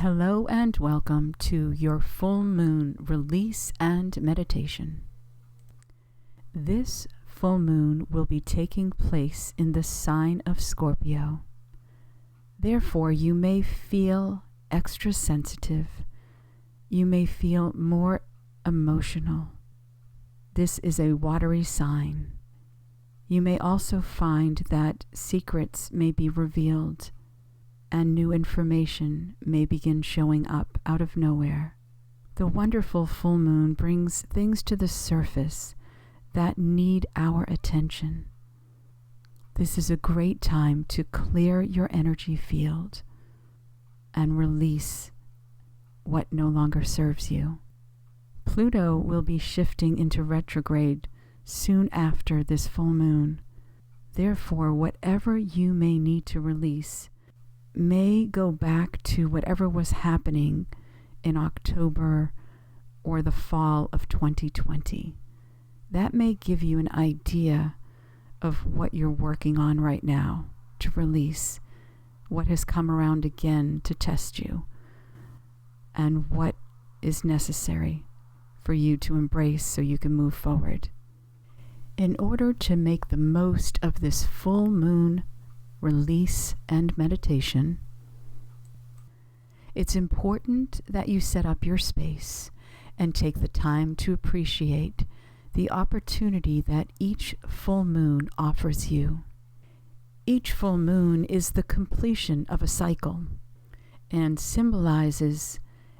Hello and welcome to your full moon release and meditation. This full moon will be taking place in the sign of Scorpio. Therefore, you may feel extra sensitive. You may feel more emotional. This is a watery sign. You may also find that secrets may be revealed and new information may begin showing up out of nowhere. The wonderful full moon brings things to the surface that need our attention. This is a great time to clear your energy field and release what no longer serves you. Pluto will be shifting into retrograde soon after this full moon. Therefore, whatever you may need to release may go back to whatever was happening in October or the fall of 2020. That may give you an idea of what you're working on right now to release, what has come around again to test you, and what is necessary for you to embrace so you can move forward. In order to make the most of this full moon release and meditation, it's important that you set up your space and take the time to appreciate the opportunity that each full moon offers you. Each full moon is the completion of a cycle and symbolizes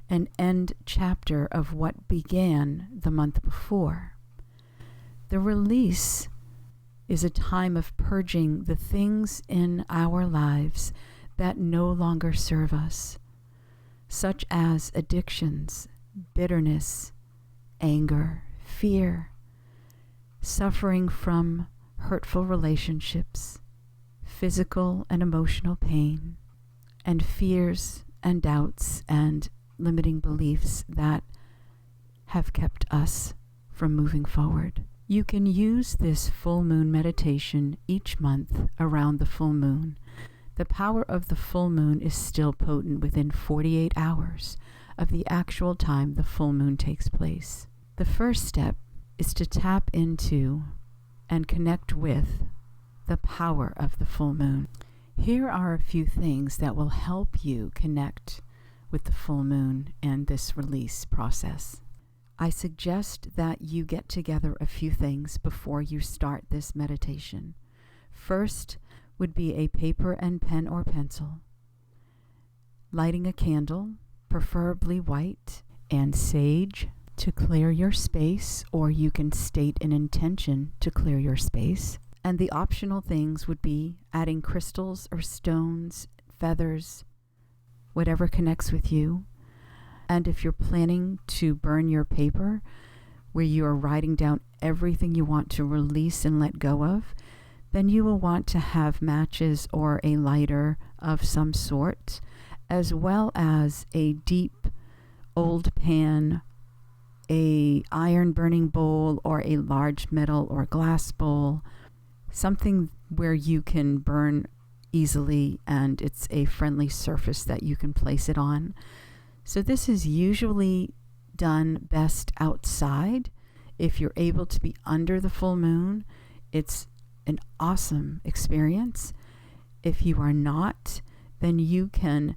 an end chapter of what began the month before. The release is a time of purging the things in our lives that no longer serve us, such as addictions, bitterness, anger, fear, suffering from hurtful relationships, physical and emotional pain, and fears and doubts and limiting beliefs that have kept us from moving forward. You can use this full moon meditation each month around the full moon. The power of the full moon is still potent within 48 hours of the actual time the full moon takes place. The first step is to tap into and connect with the power of the full moon. Here are a few things that will help you connect with the full moon and this release process. I suggest that you get together a few things before you start this meditation. First would be a paper and pen or pencil, lighting a candle, preferably white, and sage to clear your space, or you can state an intention to clear your space. And the optional things would be adding crystals or stones, feathers, whatever connects with you. And if you're planning to burn your paper, where you are writing down everything you want to release and let go of, then you will want to have matches or a lighter of some sort, as well as a deep old pan, a iron burning bowl, or a large metal or glass bowl, something where you can burn easily and it's a friendly surface that you can place it on. So this is usually done best outside. If you're able to be under the full moon, it's an awesome experience. If you are not, then you can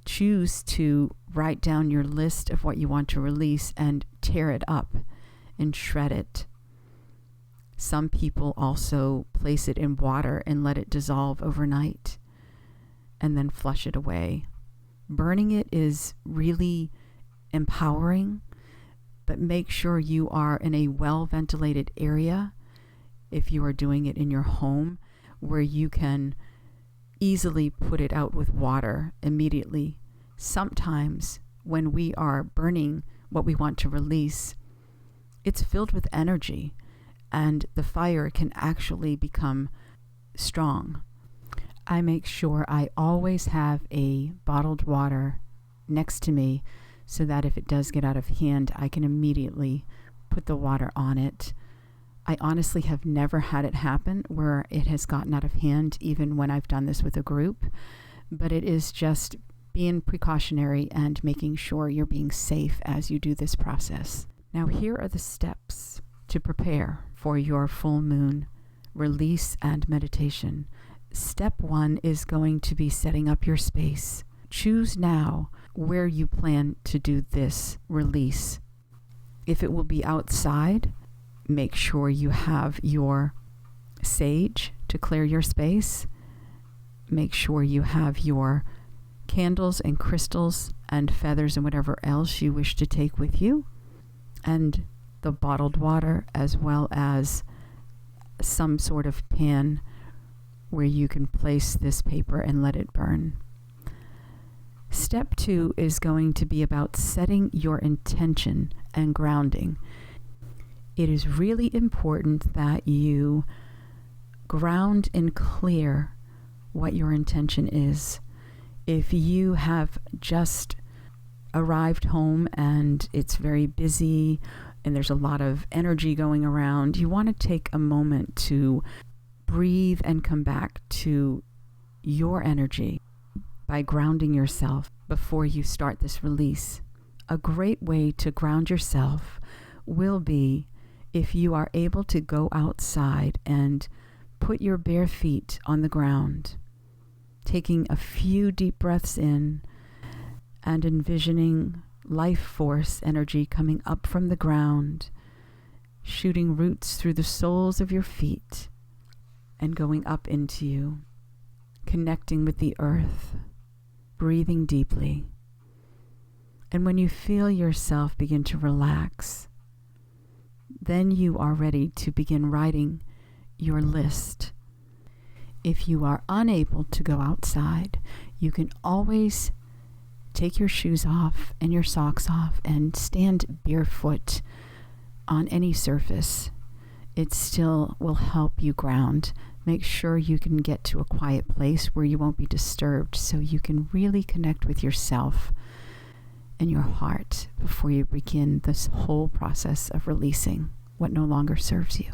choose to write down your list of what you want to release and tear it up and shred it. Some people also place it in water and let it dissolve overnight and then flush it away. Burning it is really empowering, but make sure you are in a well-ventilated area if you are doing it in your home, where you can easily put it out with water immediately. Sometimes when we are burning what we want to release, it's filled with energy, and the fire can actually become strong. I make sure I always have a bottled water next to me so that if it does get out of hand, I can immediately put the water on it. I honestly have never had it happen where it has gotten out of hand, even when I've done this with a group, but it is just being precautionary and making sure you're being safe as you do this process. Now, here are the steps to prepare for your full moon release and meditation. Step 1 is going to be setting up your space. Choose now where you plan to do this release. If it will be outside, make sure you have your sage to clear your space. Make sure you have your candles and crystals and feathers and whatever else you wish to take with you, and the bottled water, as well as some sort of pan where you can place this paper and let it burn. Step 2 is going to be about setting your intention and grounding. It is really important that you ground and clear what your intention is. If you have just arrived home and it's very busy and there's a lot of energy going around, you want to take a moment to breathe and come back to your energy by grounding yourself before you start this release. A great way to ground yourself will be if you are able to go outside and put your bare feet on the ground, taking a few deep breaths in and envisioning life force energy coming up from the ground, shooting roots through the soles of your feet and going up into you, connecting with the earth, breathing deeply. And when you feel yourself begin to relax, then you are ready to begin writing your list. If you are unable to go outside, you can always take your shoes off and your socks off and stand barefoot on any surface. It still will help you ground. Make sure you can get to a quiet place where you won't be disturbed, so you can really connect with yourself and your heart before you begin this whole process of releasing what no longer serves you.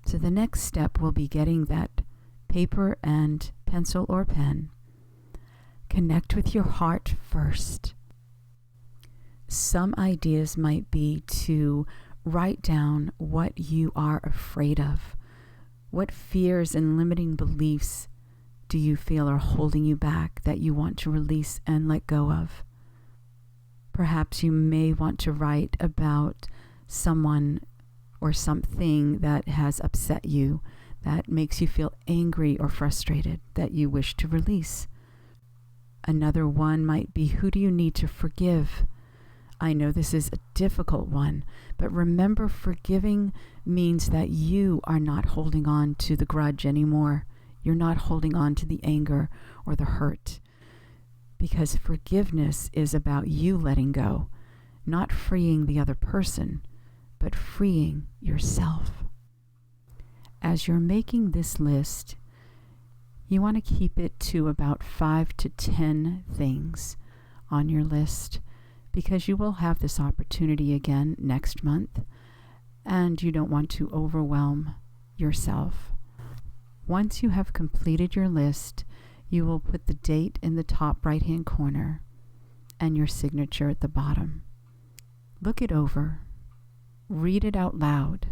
So the next step will be getting that paper and pencil or pen. Connect with your heart first. Some ideas might be to write down what you are afraid of. What fears and limiting beliefs do you feel are holding you back that you want to release and let go of? Perhaps you may want to write about someone or something that has upset you, that makes you feel angry or frustrated, that you wish to release. Another one might be, who do you need to forgive? I know this is a difficult one, but remember, forgiving means that you are not holding on to the grudge anymore. You're not holding on to the anger or the hurt, because forgiveness is about you letting go, not freeing the other person, but freeing yourself. As you're making this list, you want to keep it to about 5 to 10 things on your list, because you will have this opportunity again next month, and you don't want to overwhelm yourself. Once you have completed your list, you will put the date in the top right-hand corner and your signature at the bottom. Look it over. Read it out loud.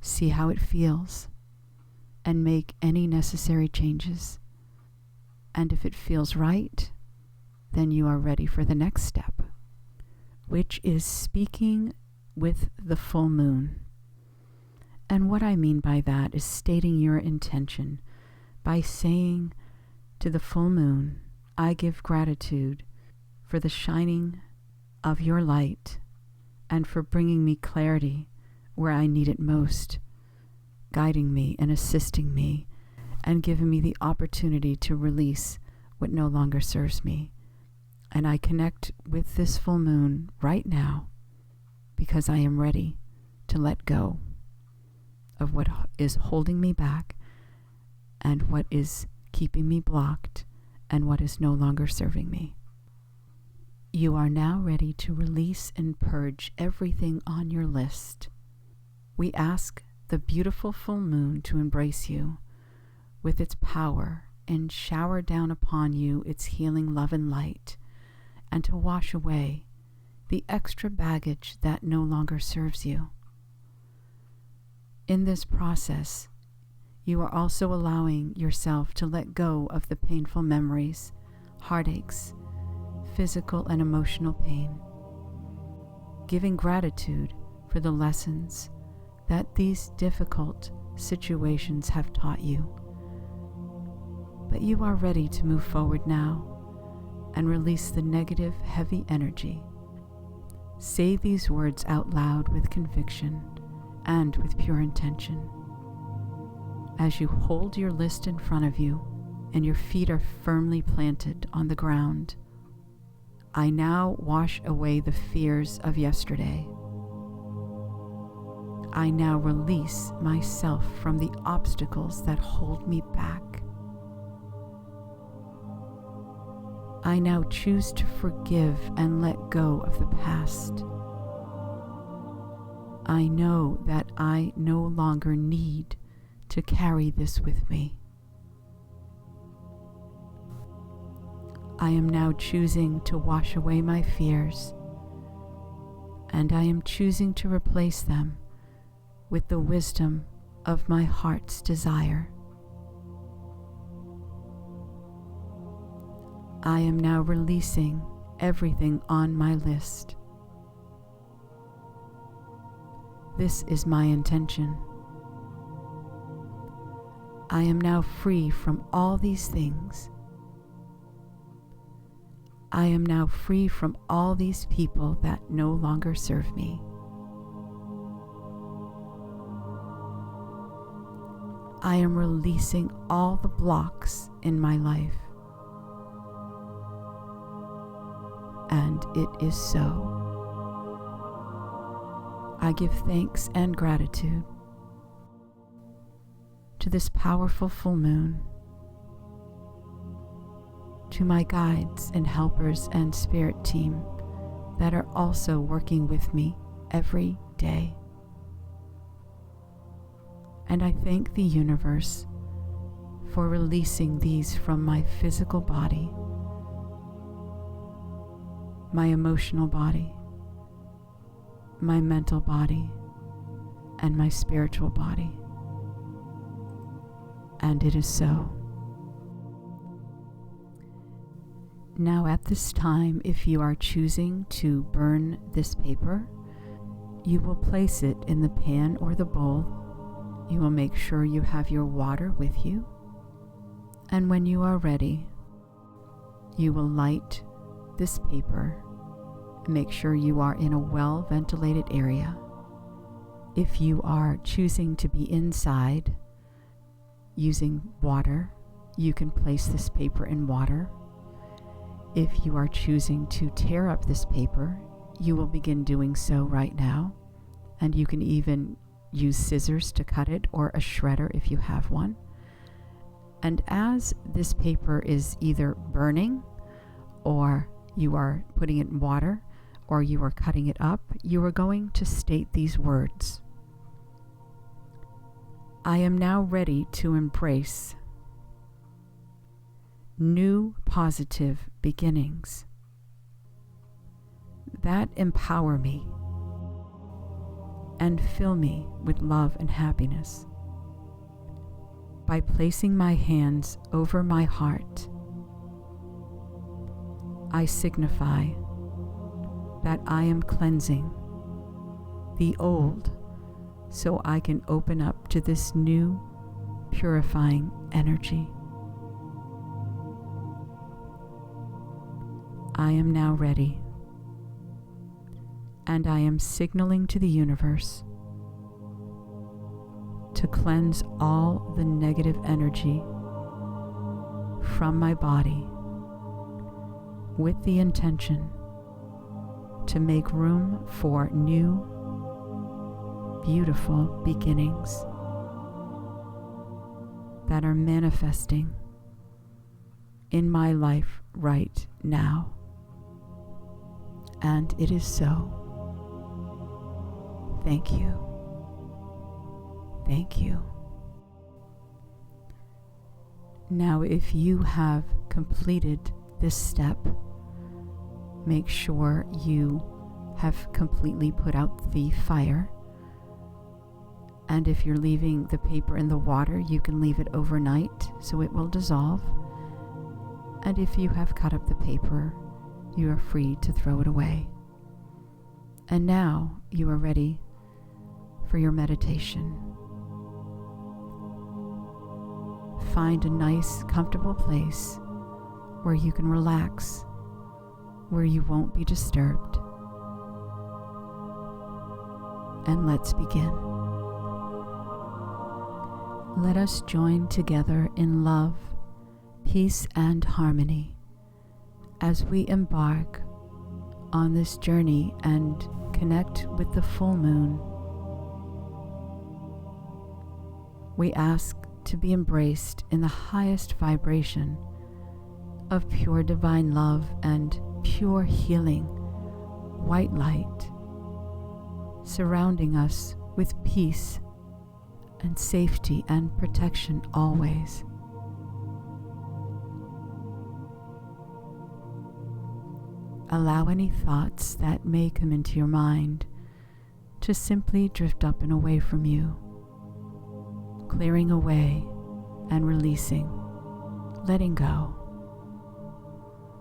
See how it feels, and make any necessary changes. And if it feels right, then you are ready for the next step, which is speaking with the full moon. And what I mean by that is stating your intention by saying to the full moon, I give gratitude for the shining of your light and for bringing me clarity where I need it most, guiding me and assisting me and giving me the opportunity to release what no longer serves me. And I connect with this full moon right now because I am ready to let go of what is holding me back and what is keeping me blocked and what is no longer serving me. You are now ready to release and purge everything on your list. We ask the beautiful full moon to embrace you with its power and shower down upon you its healing love and light, and to wash away the extra baggage that no longer serves you. In this process, you are also allowing yourself to let go of the painful memories, heartaches, physical and emotional pain, giving gratitude for the lessons that these difficult situations have taught you. But you are ready to move forward now and release the negative, heavy energy. Say these words out loud with conviction and with pure intention. As you hold your list in front of you and your feet are firmly planted on the ground, I now wash away the fears of yesterday. I now release myself from the obstacles that hold me back. I now choose to forgive and let go of the past. I know that I no longer need to carry this with me. I am now choosing to wash away my fears, and I am choosing to replace them with the wisdom of my heart's desire. I am now releasing everything on my list. This is my intention. I am now free from all these things. I am now free from all these people that no longer serve me. I am releasing all the blocks in my life. And it is so. I give thanks and gratitude to this powerful full moon, to my guides and helpers and spirit team that are also working with me every day. And I thank the universe for releasing these from my physical body, my emotional body, my mental body, and my spiritual body. And it is so. Now at this time, if you are choosing to burn this paper, you will place it in the pan or the bowl. You will make sure you have your water with you. And when you are ready, you will light this paper. Make sure you are in a well-ventilated area. If you are choosing to be inside using water, you can place this paper in water. If you are choosing to tear up this paper, you will begin doing so right now. And you can even use scissors to cut it, or a shredder if you have one. And as this paper is either burning, or you are putting it in water, or you are cutting it up, you are going to state these words. I am now ready to embrace new positive beginnings that empower me and fill me with love and happiness. By placing my hands over my heart, I signify that I am cleansing the old so I can open up to this new, purifying energy. I am now ready, and I am signaling to the universe to cleanse all the negative energy from my body with the intention to make room for new, beautiful beginnings that are manifesting in my life right now. And it is so. Thank you. Thank you. Now, if you have completed this step, make sure you have completely put out the fire. And if you're leaving the paper in the water, you can leave it overnight so it will dissolve. And if you have cut up the paper, you are free to throw it away. And now you are ready for your meditation. Find a nice, comfortable place where you can relax, where you won't be disturbed. And let's begin. Let us join together in love, peace, and harmony as we embark on this journey and connect with the full moon. We ask to be embraced in the highest vibration of pure divine love and pure healing, white light, surrounding us with peace and safety and protection always. Allow any thoughts that may come into your mind to simply drift up and away from you, clearing away and releasing, letting go,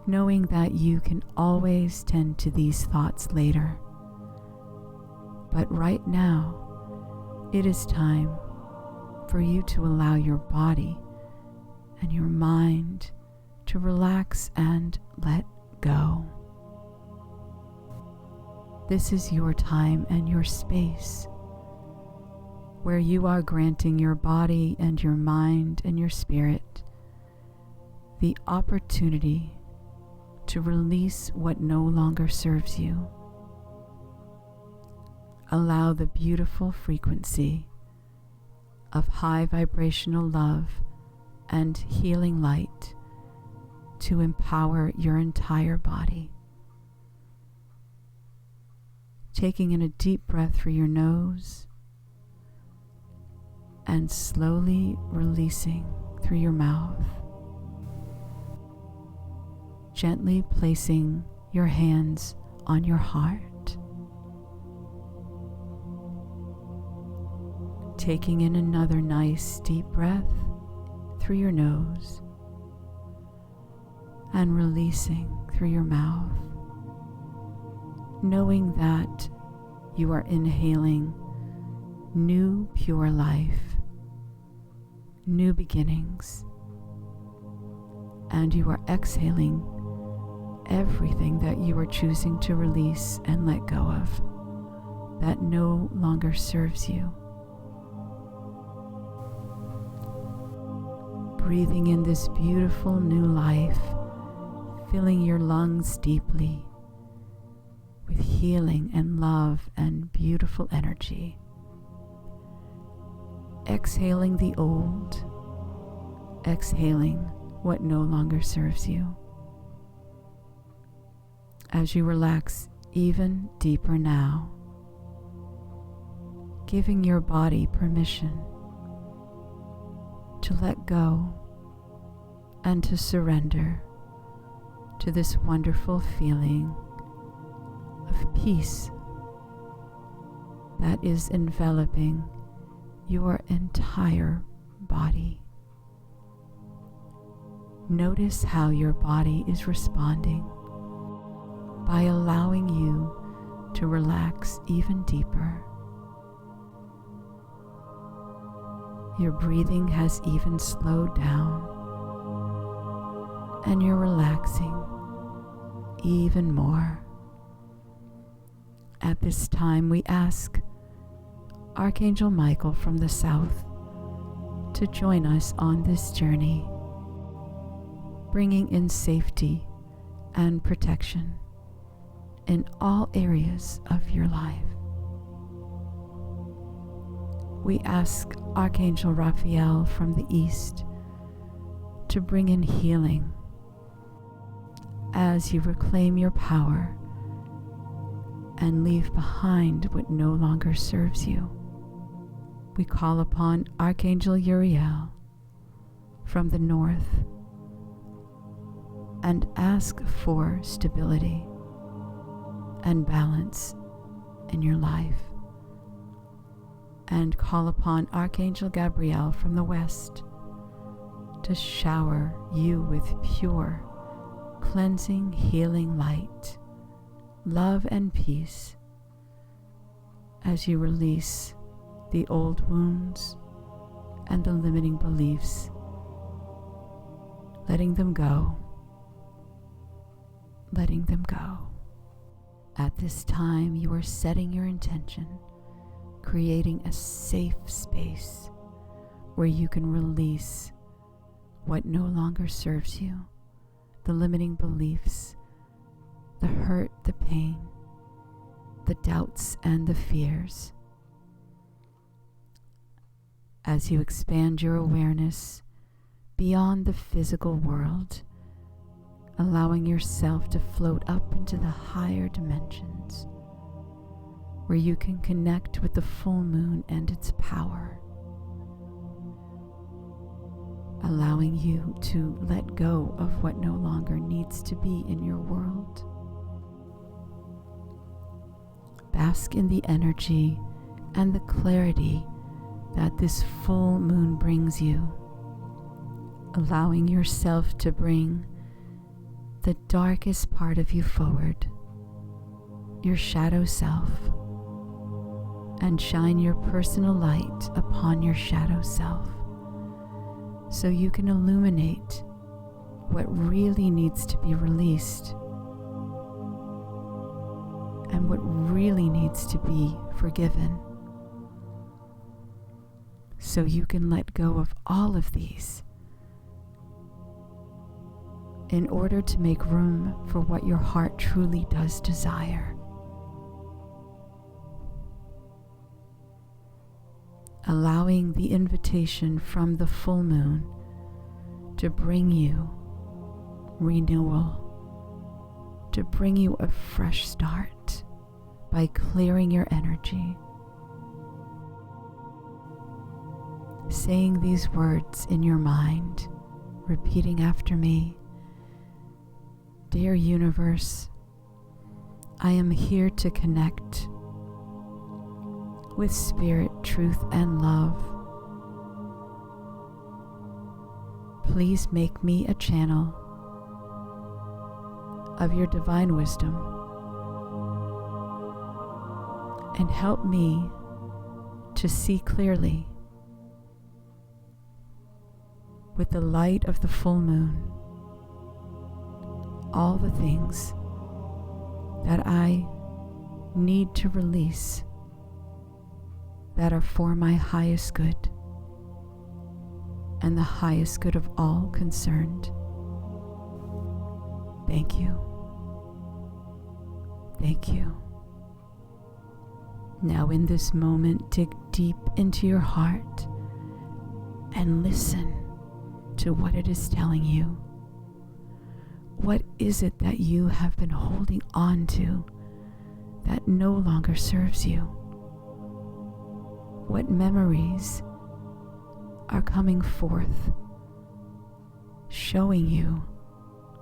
knowing that you can always tend to these thoughts later. But right now, it is time for you to allow your body and your mind to relax and let go. This is your time and your space where you are granting your body and your mind and your spirit the opportunity to release what no longer serves you. Allow the beautiful frequency of high vibrational love and healing light to empower your entire body. Taking in a deep breath through your nose and slowly releasing through your mouth. Gently placing your hands on your heart. Taking in another nice deep breath through your nose and releasing through your mouth, knowing that you are inhaling new pure life, new beginnings, and you are exhaling everything that you are choosing to release and let go of that no longer serves you. Breathing in this beautiful new life, filling your lungs deeply with healing and love and beautiful energy. Exhaling the old, exhaling what no longer serves you. As you relax even deeper now, giving your body permission to let go and to surrender to this wonderful feeling of peace that is enveloping your entire body. Notice how your body is responding by allowing you to relax even deeper. Your breathing has even slowed down, and you're relaxing even more. At this time, we ask Archangel Michael from the south to join us on this journey, bringing in safety and protection in all areas of your life. We ask Archangel Raphael from the east to bring in healing as you reclaim your power and leave behind what no longer serves you. We call upon Archangel Uriel from the north and ask for stability and balance in your life. And call upon Archangel Gabriel from the west to shower you with pure, cleansing, healing light, love and peace as you release the old wounds and the limiting beliefs, letting them go, letting them go. At this time, you are setting your intention, creating a safe space where you can release what no longer serves you, the limiting beliefs, the hurt, the pain, the doubts, and the fears. As you expand your awareness beyond the physical world, allowing yourself to float up into the higher dimensions, where you can connect with the full moon and its power, allowing you to let go of what no longer needs to be in your world. Bask in the energy and the clarity that this full moon brings you, allowing yourself to bring the darkest part of you forward, your shadow self, and shine your personal light upon your shadow self so you can illuminate what really needs to be released and what really needs to be forgiven, so you can let go of all of these in order to make room for what your heart truly does desire. Allowing the invitation from the full moon to bring you renewal, to bring you a fresh start by clearing your energy. Saying these words in your mind, repeating after me. Dear universe, I am here to connect with spirit, truth, and love. Please make me a channel of your divine wisdom and help me to see clearly with the light of the full moon all the things that I need to release that are for my highest good and the highest good of all concerned. Thank you. Thank you. Now in this moment, dig deep into your heart and listen to what it is telling you. What is it that you have been holding on to that no longer serves you? What memories are coming forth, showing you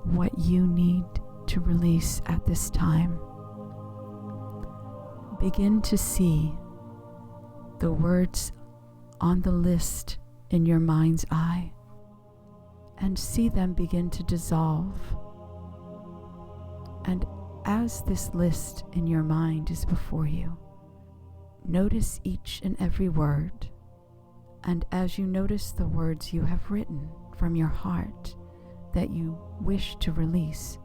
what you need to release at this time? Begin to see the words on the list in your mind's eye and see them begin to dissolve. And as this list in your mind is before you, notice each and every word. And as you notice the words you have written from your heart that you wish to release,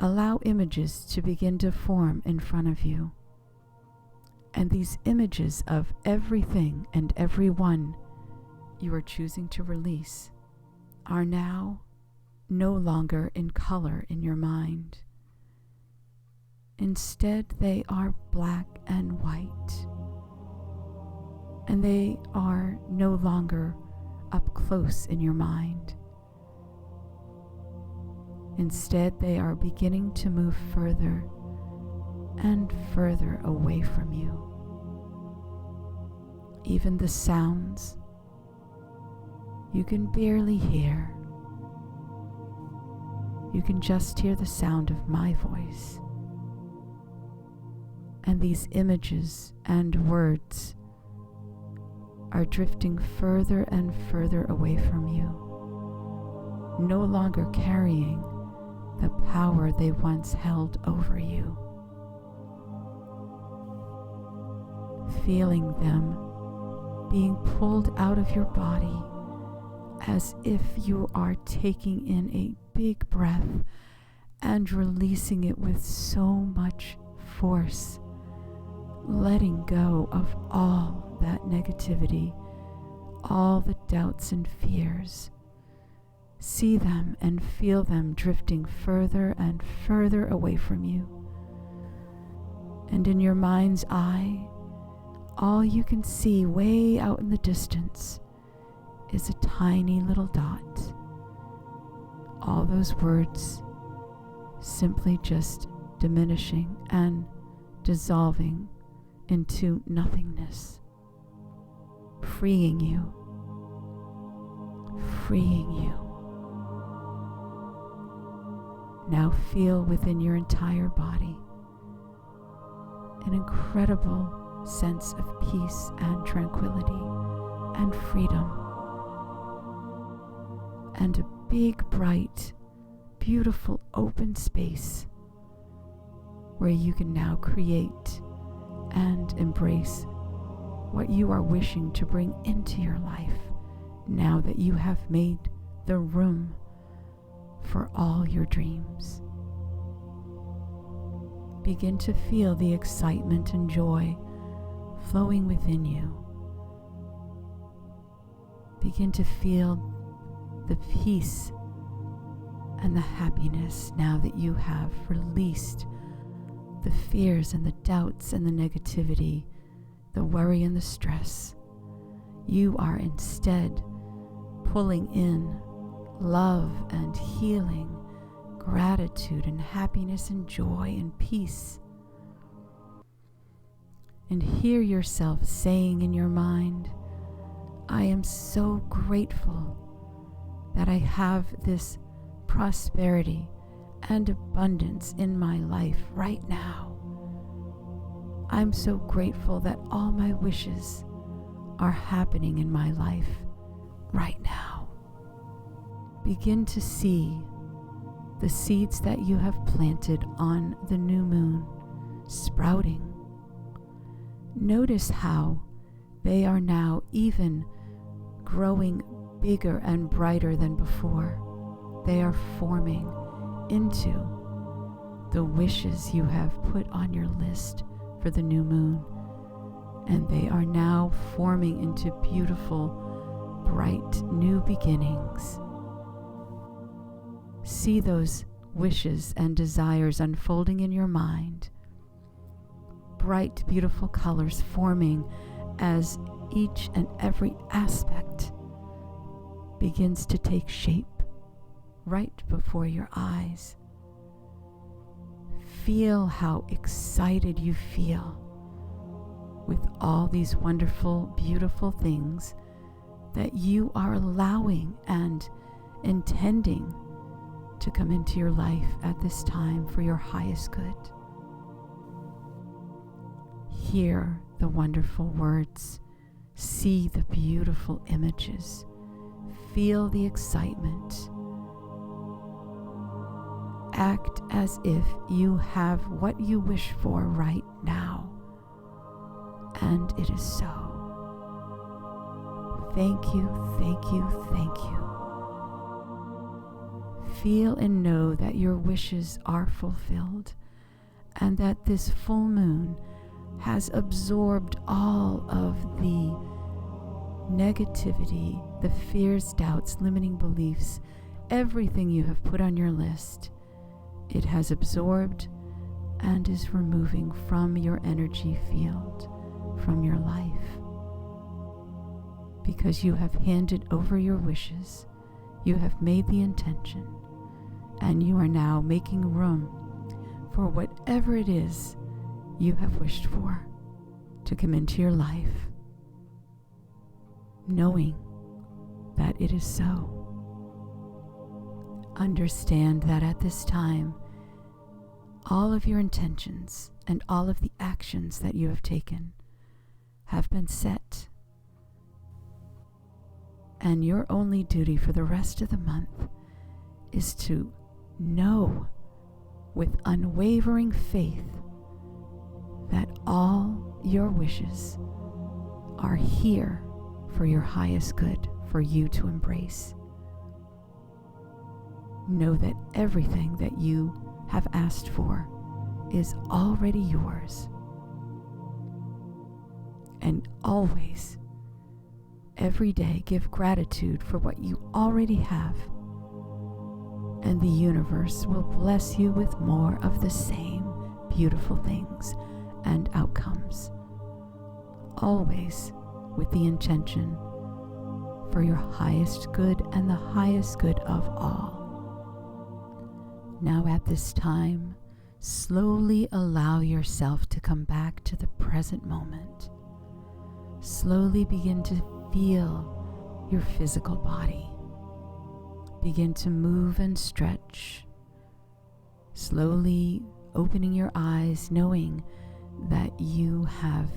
allow images to begin to form in front of you. And these images of everything and everyone you are choosing to release are now no longer in color in your mind. Instead, they are black and white, and they are no longer up close in your mind. Instead, they are beginning to move further and further away from you. Even the sounds you can barely hear. You can just hear the sound of my voice. And these images and words are drifting further and further away from you, no longer carrying the power they once held over you. Feeling them being pulled out of your body as if you are taking in a big breath and releasing it with so much force, letting go of all that negativity, all the doubts and fears. See them and feel them drifting further and further away from you. And in your mind's eye, all you can see way out in the distance is a tiny little dot. All those words simply just diminishing and dissolving into nothingness, freeing you, freeing you. Now feel within your entire body an incredible sense of peace and tranquility and freedom, and a big, bright, beautiful open space where you can now create and embrace what you are wishing to bring into your life now that you have made the room for all your dreams. Begin to feel the excitement and joy flowing within you. Begin to feel the peace and the happiness now that you have released the fears and the doubts and the negativity, the worry and the stress. You are instead pulling in love and healing, gratitude and happiness and joy and peace. And hear yourself saying in your mind, I am so grateful that I have this prosperity and abundance in my life right now. I'm so grateful that all my wishes are happening in my life right now. Begin to see the seeds that you have planted on the new moon sprouting. Notice how they are now even growing bigger and brighter than before. They are forming into the wishes you have put on your list for the new moon, and they are now forming into beautiful, bright new beginnings. See those wishes and desires unfolding in your mind, bright, beautiful colors forming as each and every aspect begins to take shape right before your eyes. Feel how excited you feel with all these wonderful, beautiful things that you are allowing and intending to come into your life at this time for your highest good. Hear the wonderful words, see the beautiful images, feel the excitement. Act as if you have what you wish for right now, and it is so. Thank you, thank you, thank you. Feel and know that your wishes are fulfilled, and that this full moon has absorbed all of the negativity, the fears, doubts, limiting beliefs, everything you have put on your list. It has absorbed and is removing from your energy field, from your life. Because you have handed over your wishes, you have made the intention, and you are now making room for whatever it is you have wished for to come into your life, knowing that it is so. Understand that at this time, all of your intentions and all of the actions that you have taken have been set. And your only duty for the rest of the month is to know with unwavering faith that all your wishes are here for your highest good, for you to embrace. Know that everything that you have asked for is already yours. And always, every day, give gratitude for what you already have. And the universe will bless you with more of the same beautiful things and outcomes. Always with the intention for your highest good and the highest good of all. Now at this time, slowly allow yourself to come back to the present moment. Slowly begin to feel your physical body. Begin to move and stretch. Slowly opening your eyes, knowing that you have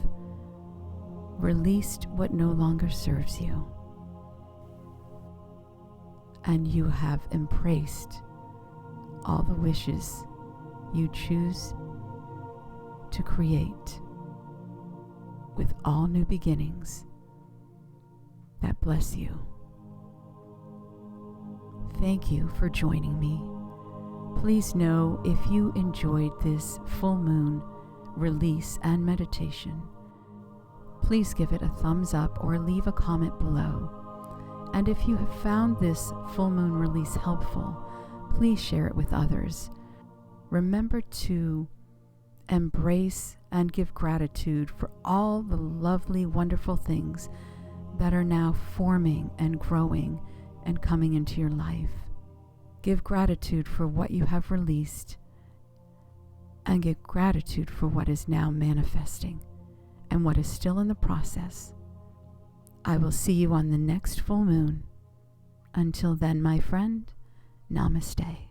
released what no longer serves you. And you have embraced all the wishes you choose to create with all new beginnings that bless you. Thank you for joining me. Please know if you enjoyed this full moon release and meditation, please give it a thumbs up or leave a comment below. And if you have found this full moon release helpful, please share it with others. Remember to embrace and give gratitude for all the lovely, wonderful things that are now forming and growing and coming into your life. Give gratitude for what you have released, and give gratitude for what is now manifesting and what is still in the process. I will see you on the next full moon. Until then, my friend, namaste.